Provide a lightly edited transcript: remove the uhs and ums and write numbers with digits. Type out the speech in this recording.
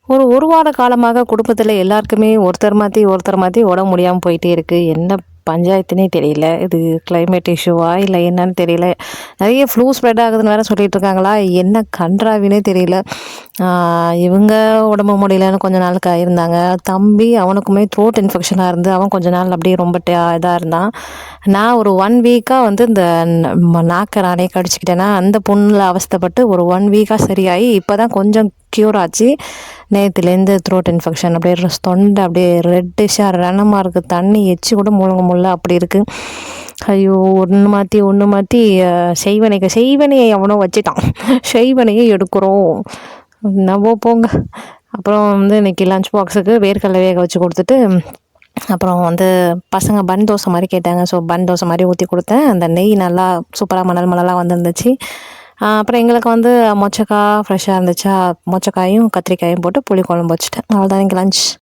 ஒரு வார காலமாக குடும்பத்தில எல்லாருக்குமே ஒருத்தர் மாத்தி உடம்பு முடியாம போயிட்டே இருக்கு. என்ன பஞ்சாயத்துன்னே தெரியல. இது கிளைமேட் இஷ்யூவா இல்ல என்னன்னு தெரியல. நெறைய ஃப்ளூ ஸ்ப்ரெட் ஆகுதுன்னு வேற சொல்லிட்டு இருக்காங்களா? என்ன கண்றாவின்னே தெரியல. ஆ இவங்க உடம்பு முடியலன்னு கொஞ்ச நாளுக்கு இருந்தாங்க. தம்பி அவனுக்குமே த்ரோட் இன்ஃபெக்ஷனா இருந்து அவன் கொஞ்ச நாள் அப்படியே ரொம்ப இதா இருந்தான். நான் ஒரு 1 வீக்கா வந்து இந்த நாக்க நானே கடிச்சுக்கிட்டேனா, அந்த புண்ணுல அவஸ்தைப்பட்டு ஒரு 1 வீக்கா சரியாயி இப்ப தான் கொஞ்சம் க்யூர் ஆச்சு. நேத்துலேருந்து த்ரோட் இன்ஃபெக்ஷன் அப்படியே தொண்டை அப்படியே ரெட்டிஷாக ரணமாக இருக்குது. தண்ணி எச்சி கூட முழுங்க முடியல அப்படி இருக்குது. ஐயோ! ஒன்று மாற்றி செய்வனையை எவனோ வச்சுட்டான். செய்வனையை எடுக்கிறோம். என்னவோ போங்க. அப்புறம் வந்து இன்றைக்கி லஞ்ச் பாக்ஸுக்கு வேர்க்கடலை வேக வச்சு கொடுத்துட்டு, அப்புறம் வந்து பசங்க பன் தோசை மாதிரி கேட்டாங்க. ஸோ பன் தோசை மாதிரி ஊற்றி கொடுத்தேன். அந்த நெய் நல்லா சூப்பராக மணலாக வந்துருந்துச்சு. அப்புறம் எங்களுக்கு வந்து மொச்சக்காய் ஃப்ரெஷ்ஷாக இருந்துச்சா, மொச்சக்காயும் கத்திரிக்காயும் போட்டு புளி குழம்பு வச்சுட்டேன். அவ்வளோதான் எங்கள் லஞ்ச்.